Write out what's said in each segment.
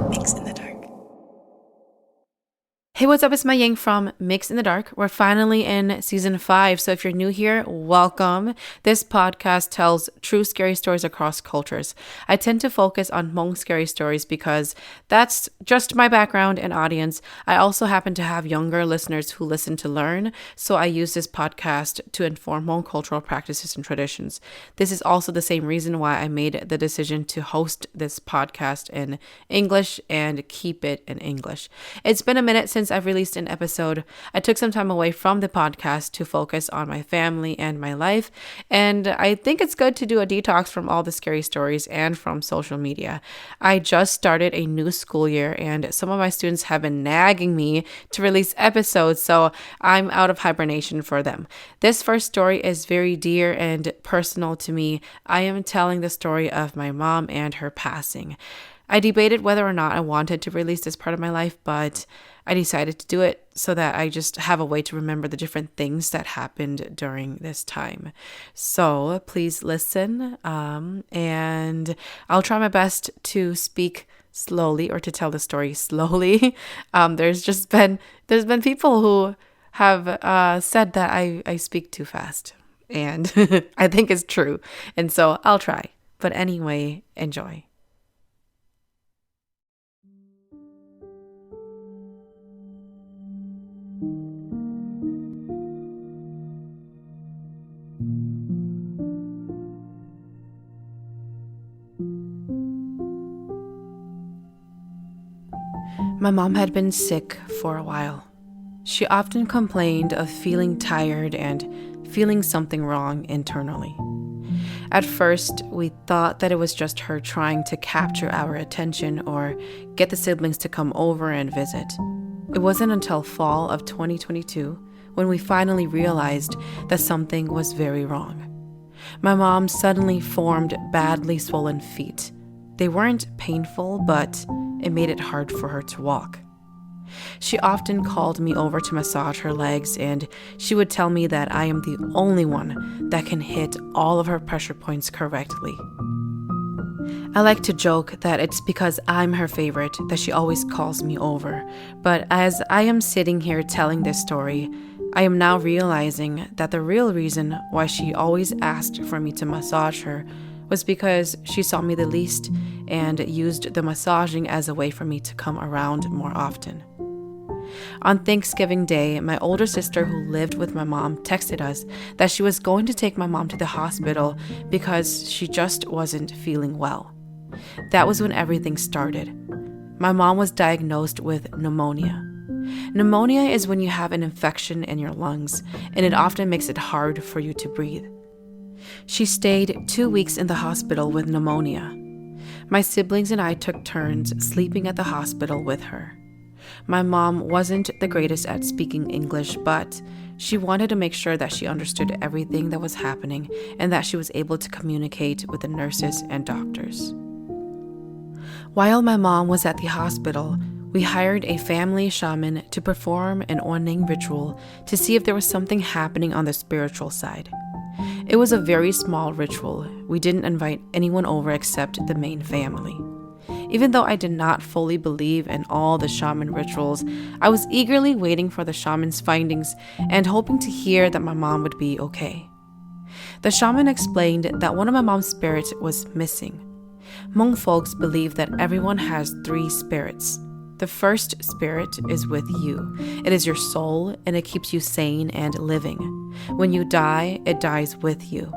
Mix in the Dark. Hey, what's up? It's MaiYang from Mix in the Dark. We're finally in season 5, so if you're new here, welcome. This podcast tells true scary stories across cultures. I tend to focus on Hmong scary stories because that's just my background and audience. I also happen to have younger listeners who listen to learn, so I use this podcast to inform Hmong cultural practices and traditions. This is also the same reason why I made the decision to host this podcast in English and keep it in English. It's been a minute since I've released an episode. I took some time away from the podcast to focus on my family and my life, and I think it's good to do a detox from all the scary stories and from social media. I just started a new school year, and some of my students have been nagging me to release episodes, so I'm out of hibernation for them. This first story is very dear and personal to me. I am telling the story of my mom and her passing. I debated whether or not I wanted to release this part of my life, but I decided to do it so that I just have a way to remember the different things that happened during this time. So please listen, and I'll try my best to speak slowly or to tell the story slowly. There's been people who have said that I speak too fast, and I think it's true, and so I'll try. But anyway, enjoy. My mom had been sick for a while. She often complained of feeling tired and feeling something wrong internally. At first, we thought that it was just her trying to capture our attention or get the siblings to come over and visit. It wasn't until fall of 2022 when we finally realized that something was very wrong. My mom suddenly formed badly swollen feet. They weren't painful, but it made it hard for her to walk. She often called me over to massage her legs, and she would tell me that I am the only one that can hit all of her pressure points correctly. I like to joke that it's because I'm her favorite that she always calls me over, but as I am sitting here telling this story, I am now realizing that the real reason why she always asked for me to massage her was because she saw me the least and used the massaging as a way for me to come around more often. On Thanksgiving Day, my older sister who lived with my mom texted us that she was going to take my mom to the hospital because she just wasn't feeling well. That was when everything started. My mom was diagnosed with pneumonia. Pneumonia is when you have an infection in your lungs, and it often makes it hard for you to breathe. She stayed 2 weeks in the hospital with pneumonia. My siblings and I took turns sleeping at the hospital with her. My mom wasn't the greatest at speaking English, but she wanted to make sure that she understood everything that was happening and that she was able to communicate with the nurses and doctors. While my mom was at the hospital, we hired a family shaman to perform an Onning ritual to see if there was something happening on the spiritual side. It was a very small ritual. We didn't invite anyone over except the main family. Even though I did not fully believe in all the shaman rituals, I was eagerly waiting for the shaman's findings and hoping to hear that my mom would be okay. The shaman explained that one of my mom's spirits was missing. Hmong folks believe that everyone has 3 spirits. The first spirit is with you. It is your soul, and it keeps you sane and living. When you die, it dies with you.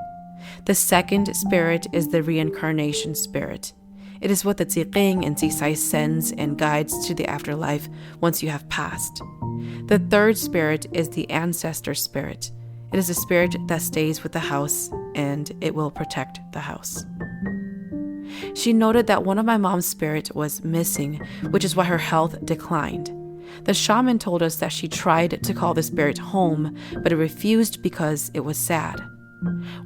The second spirit is the reincarnation spirit. It is what the Tziging and Tsisai sends and guides to the afterlife once you have passed. The third spirit is the ancestor spirit. It is a spirit that stays with the house, and it will protect the house. She noted that one of my mom's spirits was missing, which is why her health declined. The shaman told us that she tried to call the spirit home, but it refused because it was sad.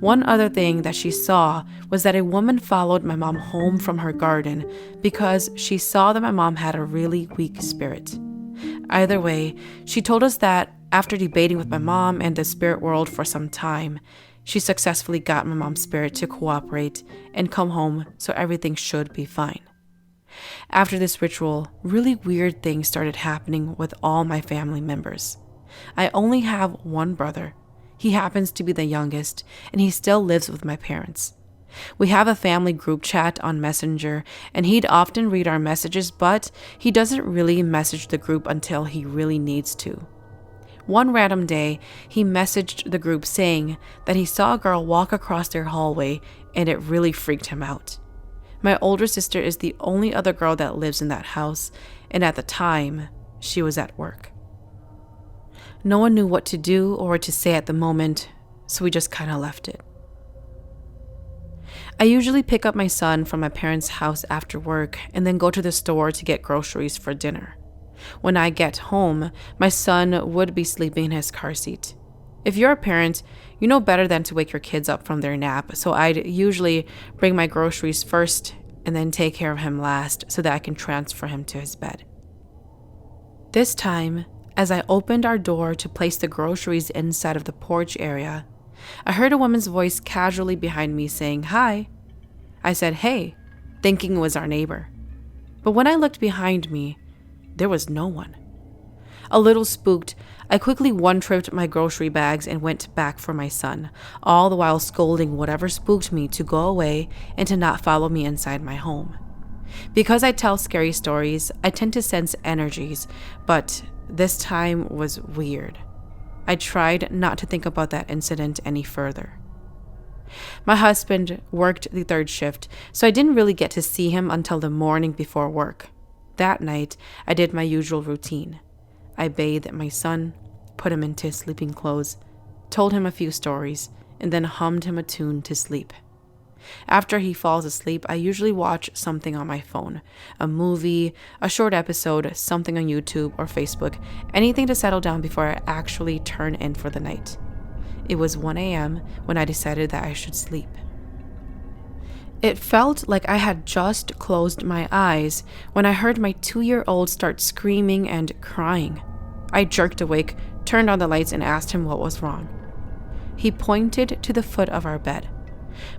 One other thing that she saw was that a woman followed my mom home from her garden because she saw that my mom had a really weak spirit. Either way, she told us that after debating with my mom and the spirit world for some time, she successfully got my mom's spirit to cooperate and come home, so everything should be fine. After this ritual, really weird things started happening with all my family members. I only have one brother. He happens to be the youngest, and he still lives with my parents. We have a family group chat on Messenger, and he'd often read our messages, but he doesn't really message the group until he really needs to. One random day, he messaged the group saying that he saw a girl walk across their hallway, and it really freaked him out. My older sister is the only other girl that lives in that house, and at the time, she was at work. No one knew what to do or what to say at the moment, so we just kind of left it. I usually pick up my son from my parents' house after work and then go to the store to get groceries for dinner. When I get home, my son would be sleeping in his car seat. If you're a parent, you know better than to wake your kids up from their nap, so I'd usually bring my groceries first and then take care of him last so that I can transfer him to his bed. This time, as I opened our door to place the groceries inside of the porch area, I heard a woman's voice casually behind me saying, "Hi." I said, "Hey," thinking it was our neighbor. But when I looked behind me, there was no one. A little spooked, I quickly one-tripped my grocery bags and went back for my son, all the while scolding whatever spooked me to go away and to not follow me inside my home. Because I tell scary stories, I tend to sense energies, but this time was weird. I tried not to think about that incident any further. My husband worked the third shift, so I didn't really get to see him until the morning before work. That night, I did my usual routine. I bathed my son, put him into his sleeping clothes, told him a few stories, and then hummed him a tune to sleep. After he falls asleep, I usually watch something on my phone, a movie, a short episode, something on YouTube or Facebook, anything to settle down before I actually turn in for the night. It was 1 a.m. when I decided that I should sleep. It felt like I had just closed my eyes when I heard my 2-year-old start screaming and crying. I jerked awake, turned on the lights, and asked him what was wrong. He pointed to the foot of our bed.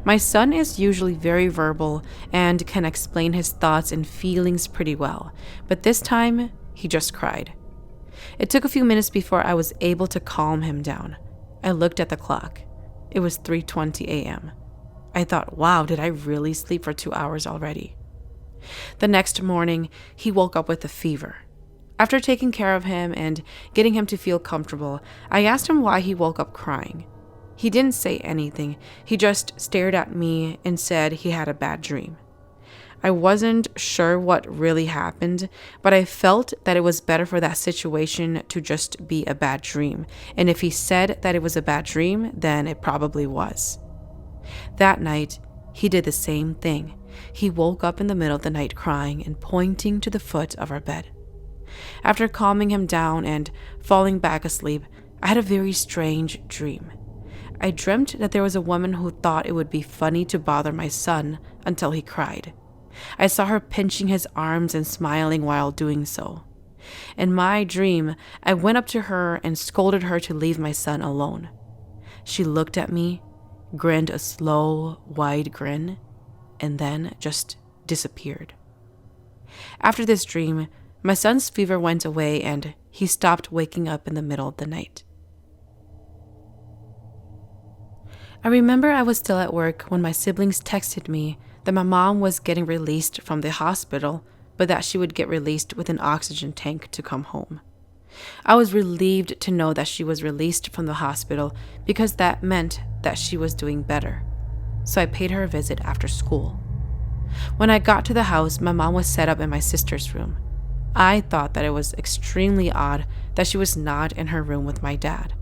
My son is usually very verbal and can explain his thoughts and feelings pretty well, but this time, he just cried. It took a few minutes before I was able to calm him down. I looked at the clock. It was 3:20 a.m. I thought, wow, did I really sleep for 2 hours already? The next morning, he woke up with a fever. After taking care of him and getting him to feel comfortable, I asked him why he woke up crying. He didn't say anything. He just stared at me and said he had a bad dream. I wasn't sure what really happened, but I felt that it was better for that situation to just be a bad dream. And if he said that it was a bad dream, then it probably was. That night, he did the same thing. He woke up in the middle of the night crying and pointing to the foot of our bed. After calming him down and falling back asleep, I had a very strange dream. I dreamt that there was a woman who thought it would be funny to bother my son until he cried. I saw her pinching his arms and smiling while doing so. In my dream, I went up to her and scolded her to leave my son alone. She looked at me, grinned a slow, wide grin, and then just disappeared. After this dream, my son's fever went away and he stopped waking up in the middle of the night. I remember I was still at work when my siblings texted me that my mom was getting released from the hospital, but that she would get released with an oxygen tank to come home. I was relieved to know that she was released from the hospital because that meant that she was doing better. So I paid her a visit after school. When I got to the house, my mom was set up in my sister's room. I thought that it was extremely odd that she was not in her room with my dad.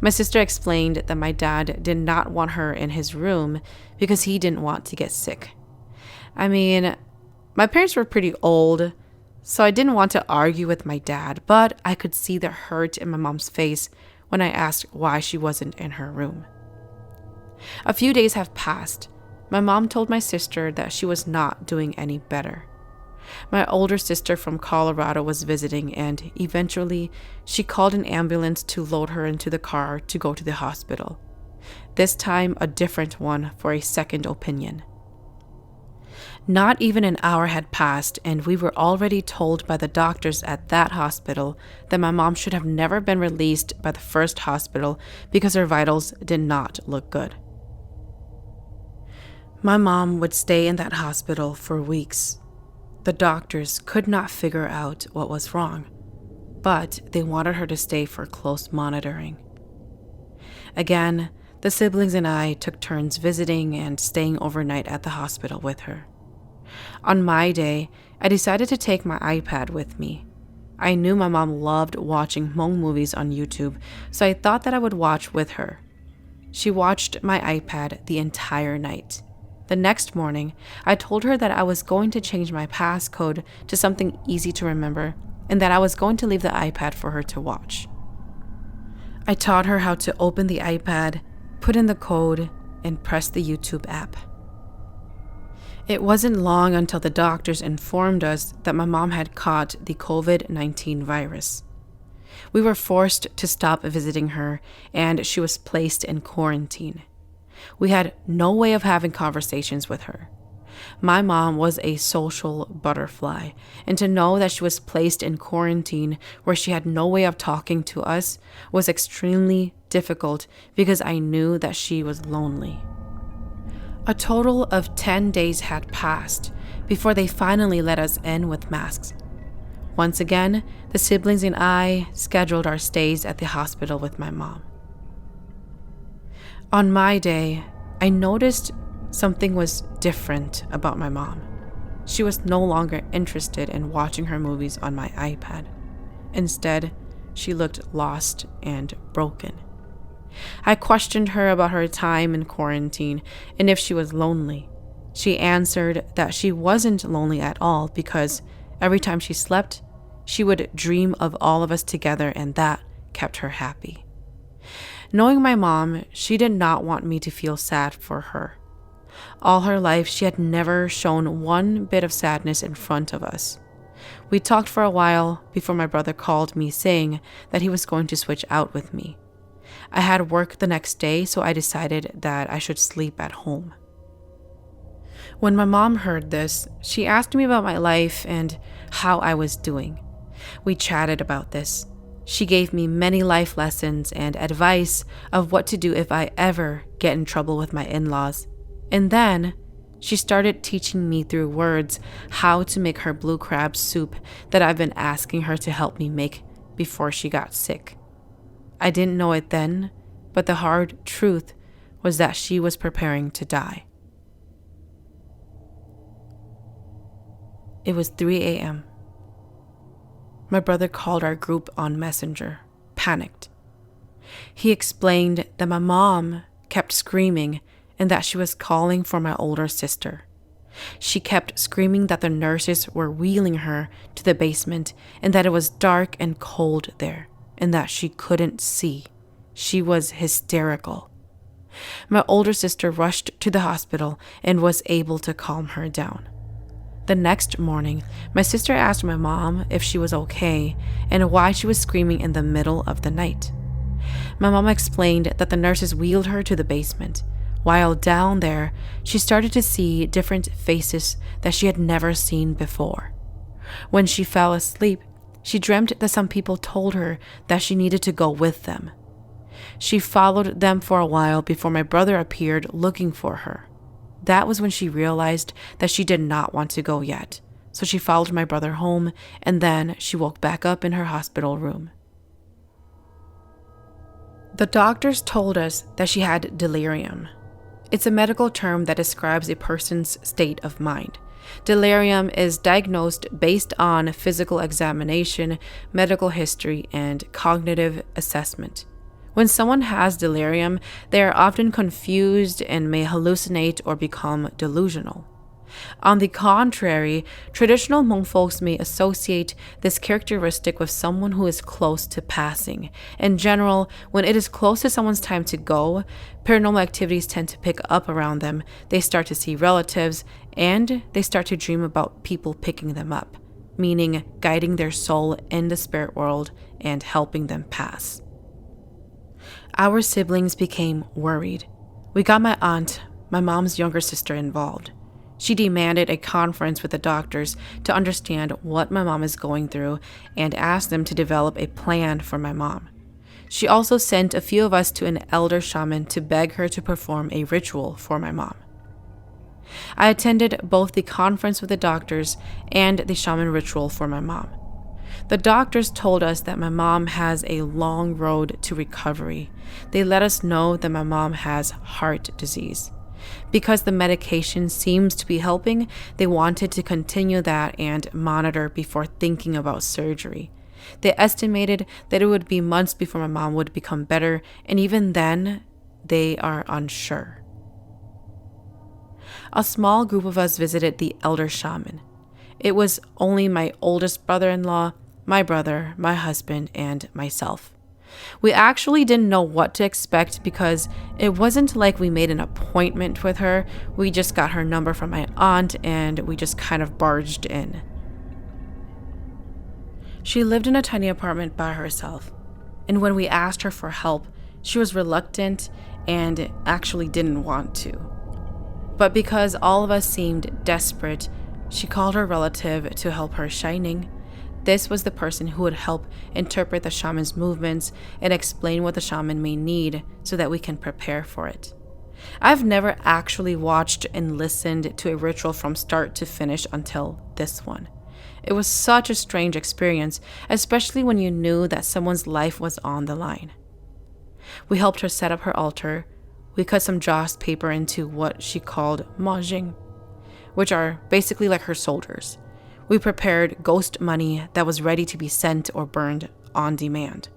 My sister explained that my dad did not want her in his room because he didn't want to get sick. I mean, my parents were pretty old, so I didn't want to argue with my dad, but I could see the hurt in my mom's face when I asked why she wasn't in her room. A few days have passed. My mom told my sister that she was not doing any better. My older sister from Colorado was visiting, and eventually she called an ambulance to load her into the car to go to the hospital. This time, a different one for a second opinion. Not even an hour had passed, and we were already told by the doctors at that hospital that my mom should have never been released by the first hospital because her vitals did not look good. My mom would stay in that hospital for weeks. The doctors could not figure out what was wrong, but they wanted her to stay for close monitoring. Again, the siblings and I took turns visiting and staying overnight at the hospital with her. On my day, I decided to take my iPad with me. I knew my mom loved watching Hmong movies on YouTube, so I thought that I would watch with her. She watched my iPad the entire night. The next morning, I told her that I was going to change my passcode to something easy to remember and that I was going to leave the iPad for her to watch. I taught her how to open the iPad, put in the code, and press the YouTube app. It wasn't long until the doctors informed us that my mom had caught the COVID-19 virus. We were forced to stop visiting her, and she was placed in quarantine. We had no way of having conversations with her. My mom was a social butterfly, and to know that she was placed in quarantine where she had no way of talking to us was extremely difficult because I knew that she was lonely. A total of 10 days had passed before they finally let us in with masks. Once again, the siblings and I scheduled our stays at the hospital with my mom. On my day, I noticed something was different about my mom. She was no longer interested in watching her movies on my iPad. Instead, she looked lost and broken. I questioned her about her time in quarantine and if she was lonely. She answered that she wasn't lonely at all because every time she slept, she would dream of all of us together, and that kept her happy. Knowing my mom, she did not want me to feel sad for her. All her life, she had never shown one bit of sadness in front of us. We talked for a while before my brother called me saying that he was going to switch out with me. I had work the next day, so I decided that I should sleep at home. When my mom heard this, she asked me about my life and how I was doing. We chatted about this. She gave me many life lessons and advice of what to do if I ever get in trouble with my in-laws. And then she started teaching me through words how to make her blue crab soup that I've been asking her to help me make before she got sick. I didn't know it then, but the hard truth was that she was preparing to die. It was 3 a.m. My brother called our group on Messenger, panicked. He explained that my mom kept screaming and that she was calling for my older sister. She kept screaming that the nurses were wheeling her to the basement and that it was dark and cold there and that she couldn't see. She was hysterical. My older sister rushed to the hospital and was able to calm her down. The next morning, my sister asked my mom if she was okay and why she was screaming in the middle of the night. My mom explained that the nurses wheeled her to the basement. While down there, she started to see different faces that she had never seen before. When she fell asleep, she dreamt that some people told her that she needed to go with them. She followed them for a while before my brother appeared looking for her. That was when she realized that she did not want to go yet, so she followed my brother home, and then she woke back up in her hospital room. The doctors told us that she had delirium. It's a medical term that describes a person's state of mind. Delirium is diagnosed based on physical examination, medical history, and cognitive assessment. When someone has delirium, they are often confused and may hallucinate or become delusional. On the contrary, traditional Hmong folks may associate this characteristic with someone who is close to passing. In general, when it is close to someone's time to go, paranormal activities tend to pick up around them. They start to see relatives, and they start to dream about people picking them up, meaning guiding their soul in the spirit world and helping them pass. Our siblings became worried. We got my aunt, my mom's younger sister, involved. She demanded a conference with the doctors to understand what my mom is going through and asked them to develop a plan for my mom. She also sent a few of us to an elder shaman to beg her to perform a ritual for my mom. I attended both the conference with the doctors and the shaman ritual for my mom. The doctors told us that my mom has a long road to recovery. They let us know that my mom has heart disease. Because the medication seems to be helping, they wanted to continue that and monitor before thinking about surgery. They estimated that it would be months before my mom would become better, and even then, they are unsure. A small group of us visited the elder shaman. It was only my oldest brother-in-law, my brother, my husband, and myself. We actually didn't know what to expect because it wasn't like we made an appointment with her. We just got her number from my aunt and we just kind of barged in. She lived in a tiny apartment by herself, and when we asked her for help, she was reluctant and actually didn't want to. But because all of us seemed desperate, she called her relative to help her shining. This was the person who would help interpret the shaman's movements and explain what the shaman may need so that we can prepare for it. I've never actually watched and listened to a ritual from start to finish until this one. It was such a strange experience, especially when you knew that someone's life was on the line. We helped her set up her altar. We cut some joss paper into what she called myxinthedark, which are basically like her soldiers. We prepared ghost money that was ready to be sent or burned on demand.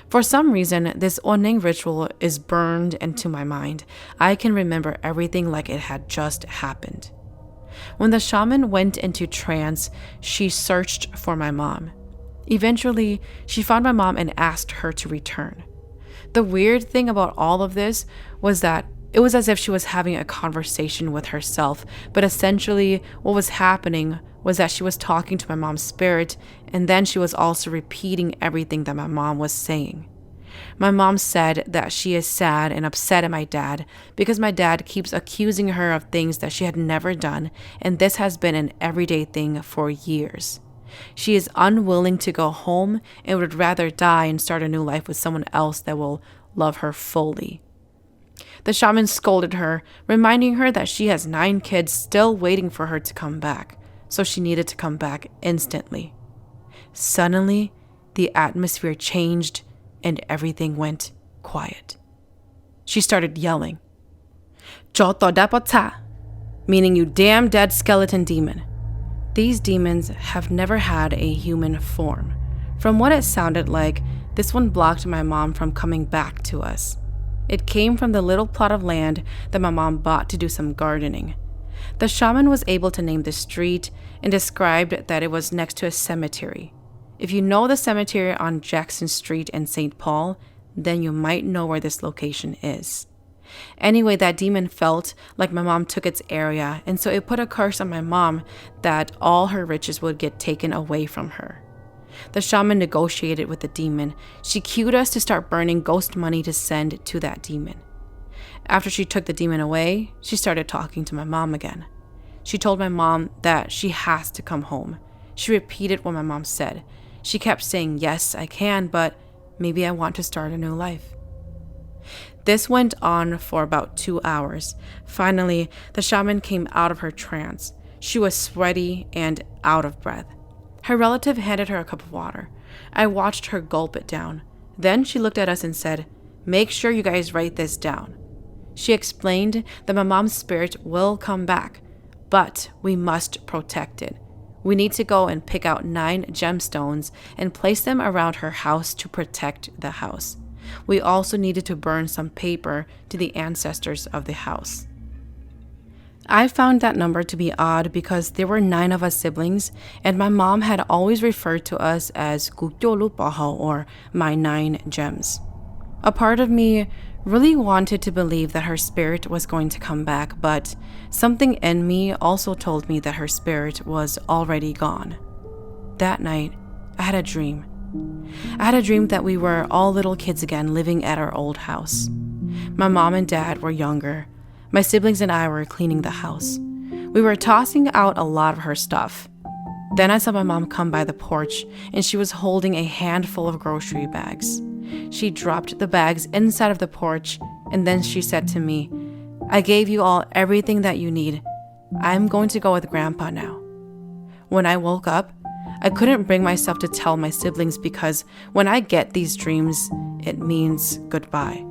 For some reason, this oneng ritual is burned into my mind. I can remember everything like it had just happened. When the shaman went into trance, she searched for my mom. Eventually, she found my mom and asked her to return. The weird thing about all of this was that it was as if she was having a conversation with herself, but essentially what was happening was that she was talking to my mom's spirit, and then she was also repeating everything that my mom was saying. My mom said that she is sad and upset at my dad because my dad keeps accusing her of things that she had never done, and this has been an everyday thing for years. She is unwilling to go home and would rather die and start a new life with someone else that will love her fully. The shaman scolded her, reminding her that she has 9 kids still waiting for her to come back, so she needed to come back instantly. Suddenly, the atmosphere changed and everything went quiet. She started yelling, "Choto dapota," meaning you damn dead skeleton demon. These demons have never had a human form. From what it sounded like, this one blocked my mom from coming back to us. It came from the little plot of land that my mom bought to do some gardening. The shaman was able to name the street and described that it was next to a cemetery. If you know the cemetery on Jackson Street in St. Paul, then you might know where this location is. Anyway, that demon felt like my mom took its area, and so it put a curse on my mom that all her riches would get taken away from her. The shaman negotiated with the demon. She cued us to start burning ghost money to send to that demon. After she took the demon away, she started talking to my mom again. She told my mom that she has to come home. She repeated what my mom said. She kept saying, "Yes, I can, but maybe I want to start a new life." This went on for about 2 hours. Finally, the shaman came out of her trance. She was sweaty and out of breath. Her relative handed her a cup of water. I watched her gulp it down. Then she looked at us and said, "Make sure you guys write this down." She explained that my mom's spirit will come back, but we must protect it. We need to go and pick out 9 gemstones and place them around her house to protect the house. We also needed to burn some paper to the ancestors of the house. I found that number to be odd because there were 9 of us siblings, and my mom had always referred to us as Kukyolupaho, or my 9 gems. A part of me really wanted to believe that her spirit was going to come back, but something in me also told me that her spirit was already gone. That night, I had a dream. I had a dream that we were all little kids again living at our old house. My mom and dad were younger. My siblings and I were cleaning the house. We were tossing out a lot of her stuff. Then I saw my mom come by the porch, and she was holding a handful of grocery bags. She dropped the bags inside of the porch, and then she said to me, "I gave you all everything that you need. I'm going to go with Grandpa now." When I woke up, I couldn't bring myself to tell my siblings because when I get these dreams, it means goodbye.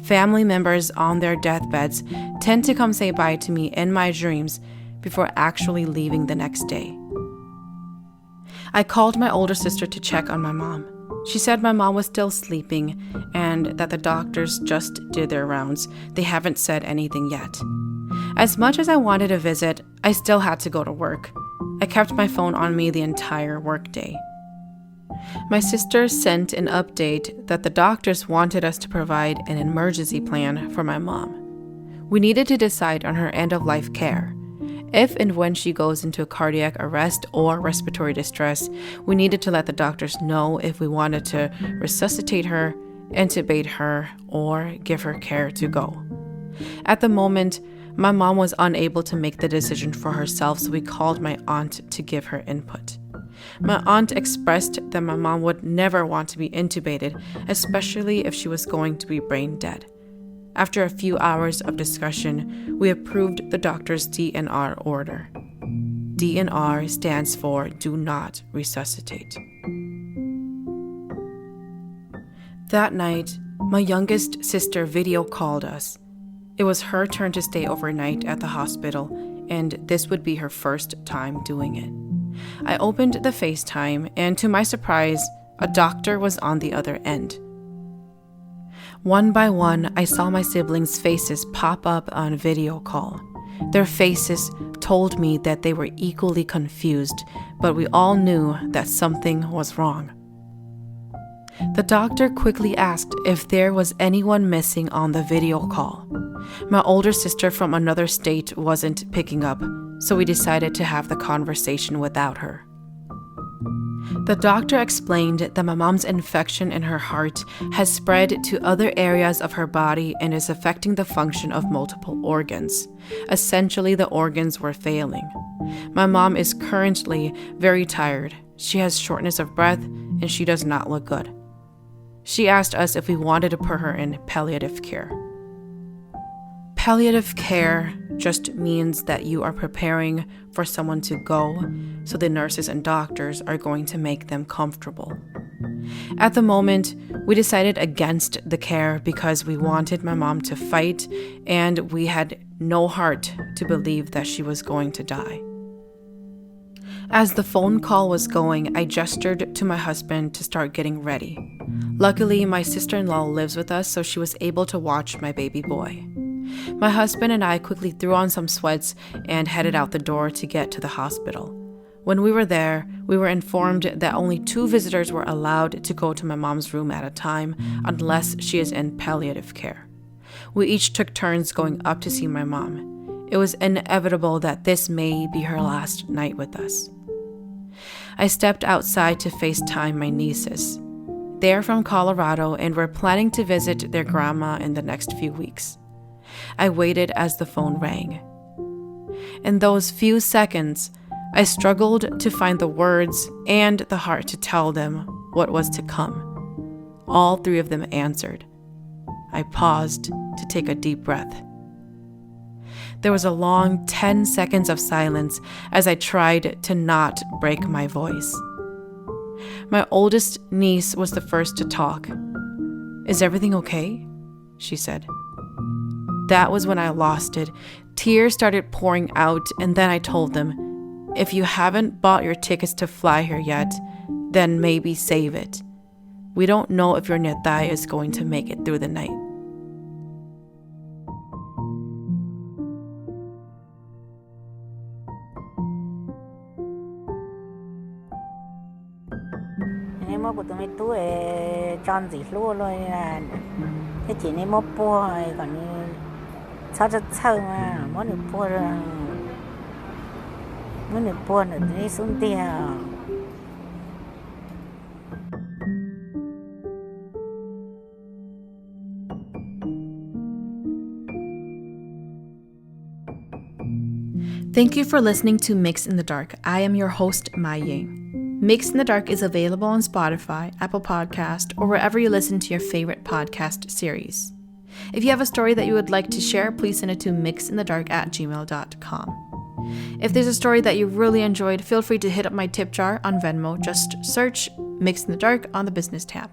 Family members on their deathbeds tend to come say bye to me in my dreams before actually leaving the next day. I called my older sister to check on my mom. She said my mom was still sleeping and that the doctors just did their rounds. They haven't said anything yet. As much as I wanted a visit, I still had to go to work. I kept my phone on me the entire workday. My sister sent an update that the doctors wanted us to provide an emergency plan for my mom. We needed to decide on her end-of-life care. If and when she goes into cardiac arrest or respiratory distress, we needed to let the doctors know if we wanted to resuscitate her, intubate her, or give her care to go. At the moment, my mom was unable to make the decision for herself, so we called my aunt to give her input. My aunt expressed that my mom would never want to be intubated, especially if she was going to be brain dead. After a few hours of discussion, we approved the doctor's DNR order. DNR stands for Do Not Resuscitate. That night, my youngest sister video called us. It was her turn to stay overnight at the hospital, and this would be her first time doing it. I opened the FaceTime, and to my surprise, a doctor was on the other end. One by one, I saw my siblings' faces pop up on video call. Their faces told me that they were equally confused, but we all knew that something was wrong. The doctor quickly asked if there was anyone missing on the video call. My older sister from another state wasn't picking up, so we decided to have the conversation without her. The doctor explained that my mom's infection in her heart has spread to other areas of her body and is affecting the function of multiple organs. Essentially, the organs were failing. My mom is currently very tired. She has shortness of breath, and she does not look good. She asked us if we wanted to put her in palliative care. Palliative care just means that you are preparing for someone to go, so the nurses and doctors are going to make them comfortable. At the moment, we decided against the care because we wanted my mom to fight, and we had no heart to believe that she was going to die. As the phone call was going, I gestured to my husband to start getting ready. Luckily, my sister-in-law lives with us, so she was able to watch my baby boy. My husband and I quickly threw on some sweats and headed out the door to get to the hospital. When we were there, we were informed that only 2 visitors were allowed to go to my mom's room at a time unless she is in palliative care. We each took turns going up to see my mom. It was inevitable that this may be her last night with us. I stepped outside to FaceTime my nieces. They're from Colorado and were planning to visit their grandma in the next few weeks. I waited as the phone rang. In those few seconds, I struggled to find the words and the heart to tell them what was to come. All 3 of them answered. I paused to take a deep breath. There was a long 10 seconds of silence as I tried to not break my voice. My oldest niece was the first to talk. "Is everything okay?" she said. That was when I lost it. Tears started pouring out, and then I told them, "If you haven't bought your tickets to fly here yet, then maybe save it. We don't know if your netai is going to make it through the night." Mô của tụi mày tú tròn gì luôn rồi là thế chỉ nên mô bùa còn sao rất sâu mà mô được bùa là đi xuống tia. Thank you for listening to Mix in the Dark. I am your host, MaiYang. Mix in the Dark is available on Spotify, Apple Podcast, or wherever you listen to your favorite podcast series. If you have a story that you would like to share, please send it to myxinthedark@gmail.com. If there's a story that you really enjoyed, feel free to hit up my tip jar on Venmo. Just search Mix in the Dark on the business tab.